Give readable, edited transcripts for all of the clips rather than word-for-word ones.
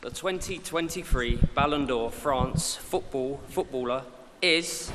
The 2023 Ballon d'Or France footballer is...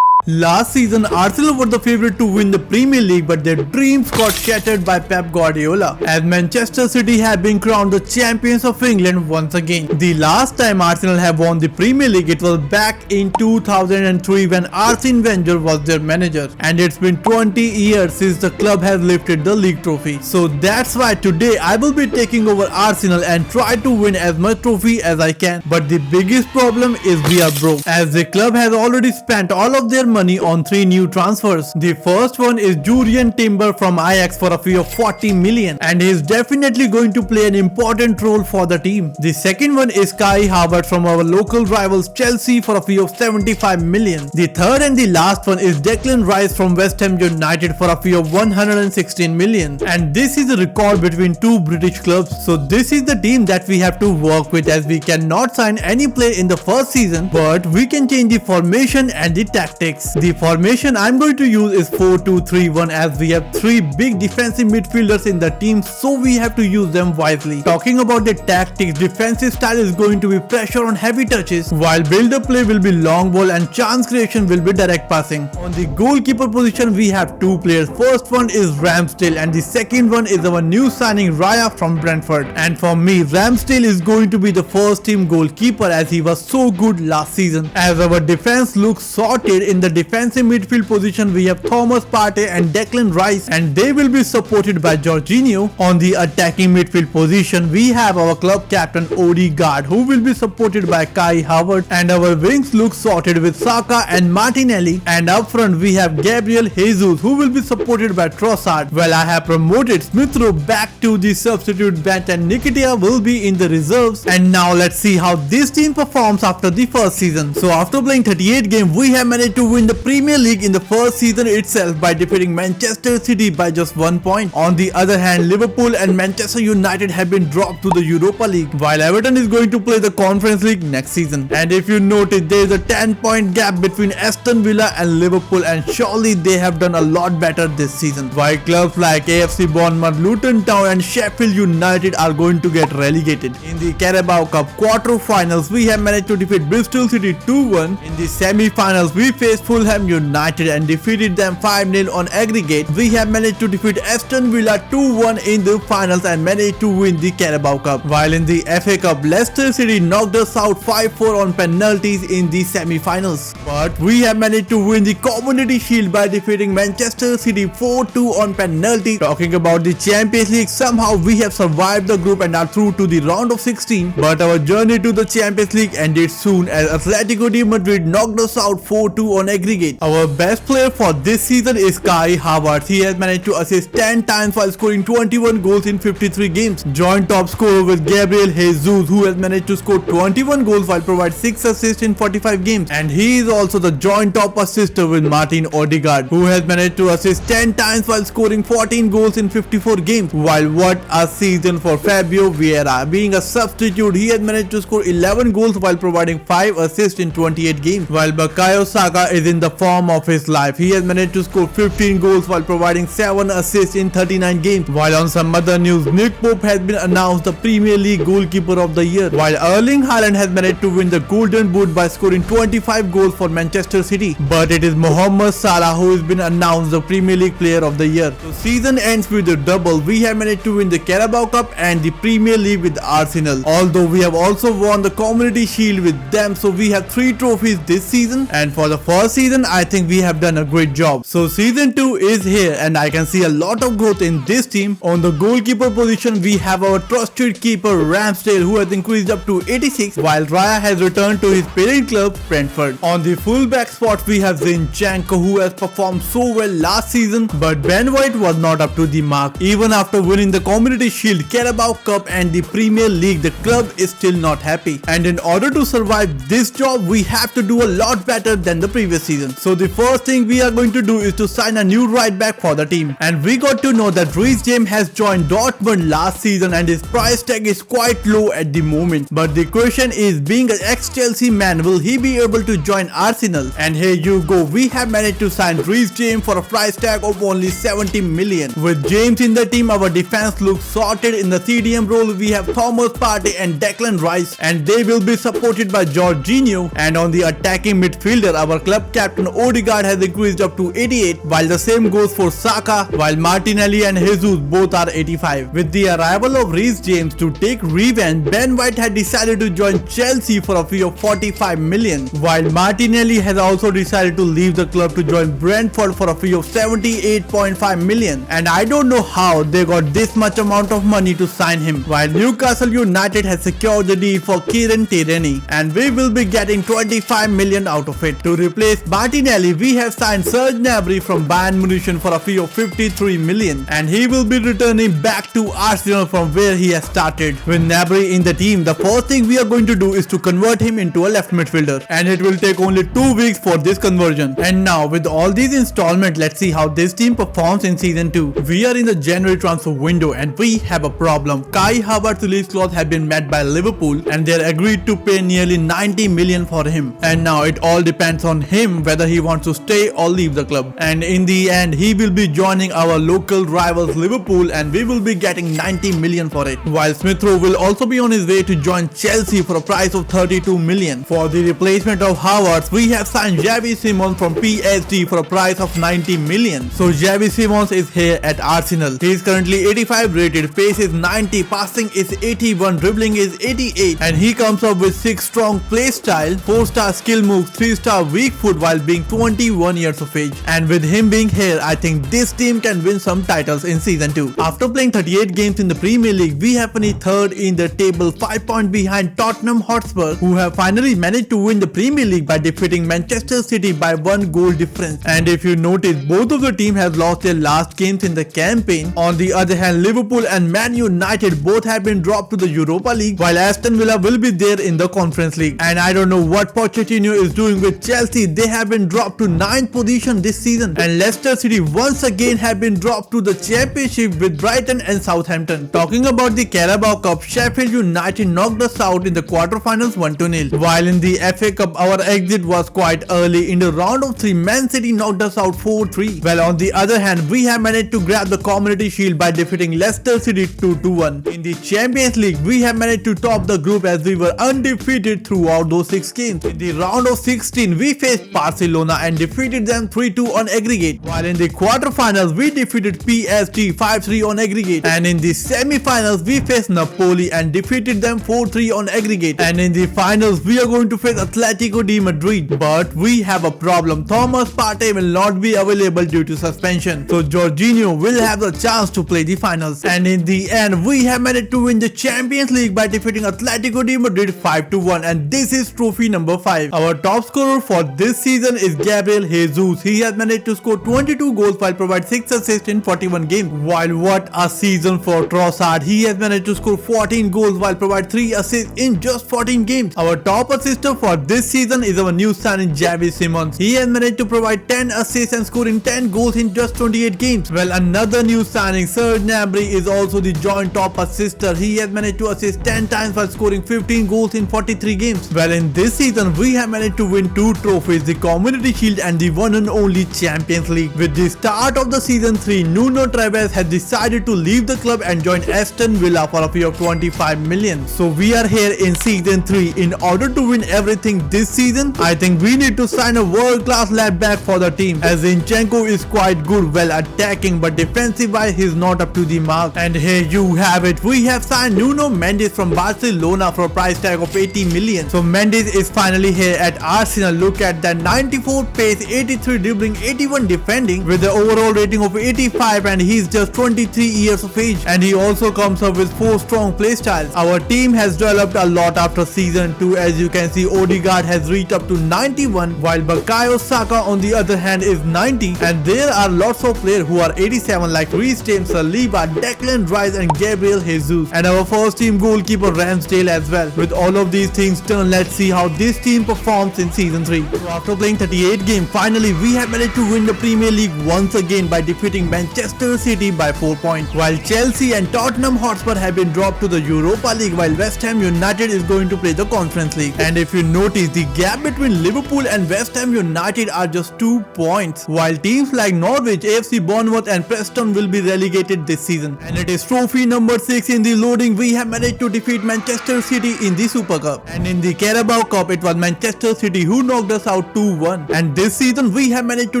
Last season, Arsenal were the favourite to win the Premier League, but their dreams got shattered by Pep Guardiola, as Manchester City have been crowned the champions of England once again. The last time Arsenal have won the Premier League, it was back in 2003 when Arsene Wenger was their manager, and it's been 20 years since the club has lifted the league trophy. So that's why today I will be taking over Arsenal and try to win as much trophy as I can. But the biggest problem is we are broke, as the club has already spent all of their money on 3 new transfers. The first one is Julian Timber from Ajax for a fee of 40 million, and he is definitely going to play an important role for the team. The second one is Kai Havertz from our local rivals Chelsea for a fee of 75 million. The third and the last one is Declan Rice from West Ham United for a fee of 116 million. And this is a record between two British clubs. So this is the team that we have to work with, as we cannot sign any player in the first season, but we can change the formation and the tactics. The formation I'm going to use is 4-2-3-1, as we have 3 big defensive midfielders in the team, so we have to use them wisely. Talking about the tactics, defensive style is going to be pressure on heavy touches, while build-up play will be long ball and chance creation will be direct passing. On the goalkeeper position, we have 2 players. First one is Ramsdale, and the second one is our new signing Raya from Brentford. And for me, Ramsdale is going to be the first team goalkeeper, as he was so good last season. As our defense looks sorted, in the defensive midfield position we have Thomas Partey and Declan Rice, and they will be supported by Jorginho. On the attacking midfield position we have our club captain Odegaard, who will be supported by Kai Havertz, and our wings look sorted with Saka and Martinelli, and up front we have Gabriel Jesus, who will be supported by Trossard. Well, I have promoted Smith Rowe back to the substitute bench, and Nketiah will be in the reserves. And now let's see how this team performs after the first season. So after playing 38 games, we have managed to win the Premier League in the first season itself by defeating Manchester City by just 1 point. On the other hand, Liverpool and Manchester United have been dropped to the Europa League, while Everton is going to play the Conference League next season. And if you notice, there is a 10-point gap between Aston Villa and Liverpool, and surely they have done a lot better this season, while clubs like AFC Bournemouth, Luton Town and Sheffield United are going to get relegated. In the Carabao Cup quarter-finals, we have managed to defeat Bristol City 2-1. In the semi-finals, we faced Fulham United and defeated them 5-0 on aggregate. We have managed to defeat Aston Villa 2-1 in the finals and managed to win the Carabao Cup. While in the FA Cup, Leicester City knocked us out 5-4 on penalties in the semi-finals. But we have managed to win the Community Shield by defeating Manchester City 4-2 on penalties. Talking about the Champions League, somehow we have survived the group and are through to the round of 16. But our journey to the Champions League ended soon, as Atletico de Madrid knocked us out 4-2 on aggregate. Our best player for this season is Kai Havertz. He has managed to assist 10 times while scoring 21 goals in 53 games. Joint top scorer with Gabriel Jesus, who has managed to score 21 goals while providing 6 assists in 45 games. And he is also the joint top assister with Martin Odegaard, who has managed to assist 10 times while scoring 14 goals in 54 games. While what a season for Fabio Vieira. Being a substitute, he has managed to score 11 goals while providing 5 assists in 28 games. While Bukayo Saka is in the form of his life, he has managed to score 15 goals while providing 7 assists in 39 games. While on some other news, Nick Pope has been announced the Premier League goalkeeper of the year, while Erling Haaland has managed to win the Golden Boot by scoring 25 goals for Manchester City. But it is Mohamed Salah who has been announced the Premier League player of the year. So season ends with a double. We have managed to win the Carabao Cup and the Premier League with Arsenal, although we have also won the Community Shield with them. So we have 3 trophies this season, and for the first season I think we have done a great job. So season 2 is here, and I can see a lot of growth in this team. On the goalkeeper position, we have our trusted keeper Ramsdale, who has increased up to 86, while Raya has returned to his parent club Brentford. On the fullback spot, we have Zinchenko, who has performed so well last season, but Ben White was not up to the mark. Even after winning the Community Shield, Carabao Cup and the Premier League, the club is still not happy. And in order to survive this job, we have to do a lot better than the previous this season. So the first thing we are going to do is to sign a new right back for the team. And we got to know that Reece James has joined Dortmund last season and his price tag is quite low at the moment. But the question is, being an ex-Chelsea man, will he be able to join Arsenal? And here you go, we have managed to sign Reece James for a price tag of only 70 million. With James in the team, our defense looks sorted. In the CDM role, we have Thomas Partey and Declan Rice, and they will be supported by Jorginho. And on the attacking midfielder, our club captain Odegaard has increased up to 88, while the same goes for Saka, while Martinelli and Jesus both are 85. With the arrival of Reece James to take revenge, Ben White had decided to join Chelsea for a fee of 45 million, while Martinelli has also decided to leave the club to join Brentford for a fee of 78.5 million. And I don't know how they got this much amount of money to sign him, while Newcastle United has secured the deal for Kieran Tierney, and we will be getting 25 million out of it. To replace Martinelli, we have signed Serge Gnabry from Bayern Munich for a fee of 53 million, and he will be returning back to Arsenal from where he has started. With Gnabry in the team, the first thing we are going to do is to convert him into a left midfielder, and it will take only 2 weeks for this conversion. And now with all these installments, let's see how this team performs in season 2. We are in the January transfer window and we have a problem. Kai Havertz's release clause have been met by Liverpool and they are agreed to pay nearly 90 million for him. And now it all depends on him whether he wants to stay or leave the club. And in the end, he will be joining our local rivals Liverpool and we will be getting 90 million for it. While Smith Rowe will also be on his way to join Chelsea for a price of 32 million. For the replacement of Havertz, we have signed Xavi Simons from PSG for a price of 90 million. So Xavi Simons is here at Arsenal. He is currently 85 rated, pace is 90, passing is 81, dribbling is 88, and he comes up with 6 strong play style, 4-star skill moves, 3-star weak foot while being 21 years of age. And with him being here, I think this team can win some titles in season 2. After playing 38 games in the Premier League, we have finished third in the table, 5 points behind Tottenham Hotspur, who have finally managed to win the Premier League by defeating Manchester City by 1 goal difference. And if you notice, both of the team have lost their last games in the campaign. On the other hand, Liverpool and Man United both have been dropped to the Europa League, while Aston Villa will be there in the Conference League. And I don't know what Pochettino is doing with Chelsea. They have been dropped to 9th position this season, and Leicester City once again have been dropped to the Championship with Brighton and Southampton. Talking about the Carabao Cup, Sheffield United knocked us out in the quarterfinals 1-0, while in the FA Cup our exit was quite early. In the round of 3, Man City knocked us out 4-3. Well, on the other hand, we have managed to grab the Community Shield by defeating Leicester City 2-1. In the Champions League, we have managed to top the group as we were undefeated throughout those 6 games. In the round of 16, we faced Barcelona and defeated them 3-2 on aggregate, while in the quarterfinals we defeated PSG 5-3 on aggregate, and in the semi-finals we faced Napoli and defeated them 4-3 on aggregate, and in the finals we are going to face Atletico de Madrid. But we have a problem. Thomas Partey will not be available due to suspension, so Jorginho will have the chance to play the finals. And in the end, we have managed to win the Champions League by defeating Atletico de Madrid 5-1, and this is trophy number 5. Our top scorer for this season is Gabriel Jesus. He has managed to score 22 goals while providing 6 assists in 41 games. While what a season for Trossard. He has managed to score 14 goals while providing 3 assists in just 14 games. Our top assister for this season is our new signing Xavi Simons. He has managed to provide 10 assists and scoring 10 goals in just 28 games. Well, another new signing, Serge Gnabry, is also the joint top assister. He has managed to assist 10 times while scoring 15 goals in 43 games. Well, in this season, we have managed to win 2 trophies, the Community Shield and the one and only Champions League. With the start of the season 3, Nuno Tavares has decided to leave the club and join Aston Villa for a fee of 25 million. So we are here in season 3. In order to win everything this season, I think we need to sign a world-class left back for the team, as Zinchenko is quite good while attacking, but defensive wise he's not up to the mark. And here you have it. We have signed Nuno Mendes from Barcelona for a price tag of 80 million. So Mendes is finally here at Arsenal. Look at that, 94 pace, 83 dribbling, 81 defending with the overall rating of 85, and he's just 23 years of age, and he also comes up with 4 strong play styles. Our team has developed a lot after season 2. As you can see, Odegaard has reached up to 91, while Bukayo Saka on the other hand is 90, and there are lots of players who are 87 like Reece James, Saliba, Declan Rice and Gabriel Jesus, and our first team goalkeeper Ramsdale as well. With all of these things done, let's see how this team performs in season 3. So after After playing 38 games, finally we have managed to win the Premier League once again by defeating Manchester City by 4 points. While Chelsea and Tottenham Hotspur have been dropped to the Europa League, while West Ham United is going to play the Conference League. And if you notice, the gap between Liverpool and West Ham United are just 2 points, while teams like Norwich, AFC Bournemouth and Preston will be relegated this season. And it is trophy number 6 in the loading. We have managed to defeat Manchester City in the Super Cup. And in the Carabao Cup, it was Manchester City who knocked us out 2-1. And this season, we have managed to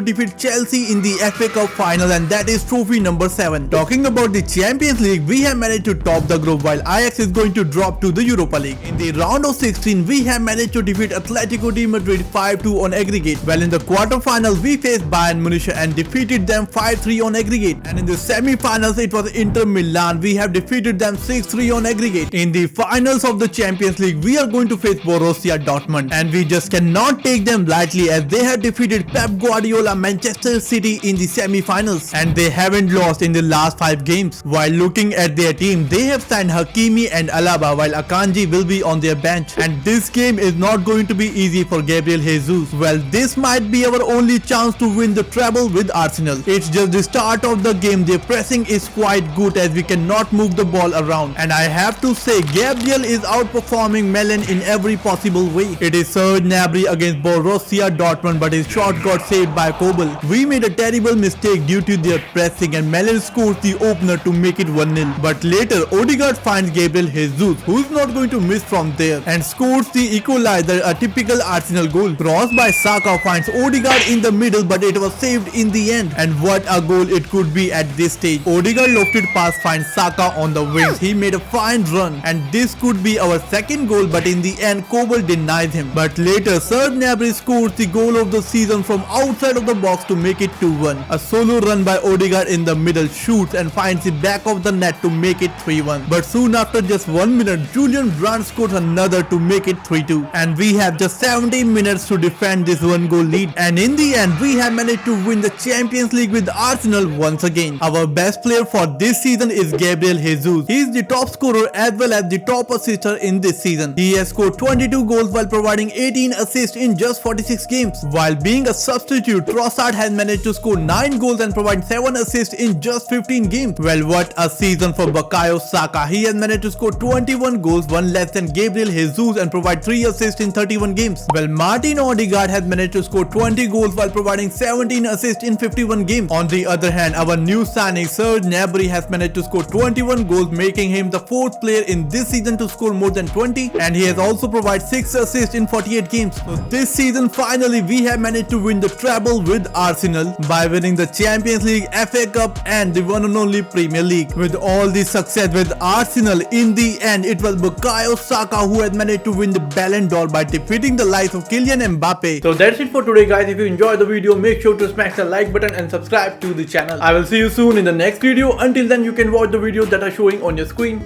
defeat Chelsea in the FA Cup final, and that is trophy number 7. Talking about the Champions League, we have managed to top the group, while Ajax is going to drop to the Europa League. In the round of 16, we have managed to defeat Atletico de Madrid 5-2 on aggregate. While in the quarterfinals, we faced Bayern Munich and defeated them 5-3 on aggregate. And in the semi-finals, it was Inter Milan. We have defeated them 6-3 on aggregate. In the finals of the Champions League, we are going to face Borussia Dortmund, and we just cannot take them lightly, as they have defeated Pep Guardiola Manchester City in the semi-finals, and they haven't lost in the last 5 games. While looking at their team, they have signed Hakimi and Alaba, while Akanji will be on their bench, and this game is not going to be easy for Gabriel Jesus. Well, this might be our only chance to win the treble with Arsenal. It's just the start of the game. Their pressing is quite good, as we cannot move the ball around, and I have to say Gabriel is outperforming Mellon in every possible way. It is Serge Gnabry against Borussia Dortmund, but his shot got saved by Kobel. We made a terrible mistake due to their pressing, and Mellon scores the opener to make it 1-0. But later Odegaard finds Gabriel Jesus, who's not going to miss from there, and scores the equalizer, a typical Arsenal goal. Cross by Saka finds Odegaard in the middle, but it was saved in the end. And what a goal it could be at this stage. Odegaard lofted pass finds Saka on the wings. He made a fine run, and this could be our second goal, but in the end Kobel denies him. But later Serge Gnabry scores the goal of the season from outside of the box to make it 2-1. A solo run by Odegaard in the middle, shoots and finds the back of the net to make it 3-1. But soon after just 1 minute, Julian Brandt scores another to make it 3-2. And we have just 17 minutes to defend this 1-goal lead. And in the end, we have managed to win the Champions League with Arsenal once again. Our best player for this season is Gabriel Jesus. He is the top scorer as well as the top assister in this season. He has scored 22 goals while providing 18 assists in just 46 games. While being a substitute, Trossard has managed to score 9 goals and provide 7 assists in just 15 games. Well, what a season for Bukayo Saka. He has managed to score 21 goals, 1 less than Gabriel Jesus, and provide 3 assists in 31 games. Well, Martin Odegaard has managed to score 20 goals while providing 17 assists in 51 games. On the other hand, our new signing Serge Gnabry has managed to score 21 goals, making him the 4th player in this season to score more than 20, and he has also provided 6 assists in 48 games. So this season finally we have managed to win the treble with Arsenal by winning the Champions League, FA Cup and the one and only Premier League. With all the success with Arsenal, in the end it was Bukayo Saka who has managed to win the Ballon d'Or by defeating the likes of Kylian Mbappe. So that's it for today guys. If you enjoyed the video, make sure to smash the like button and subscribe to the channel. I will see you soon in the next video. Until then, you can watch the videos that are showing on your screen.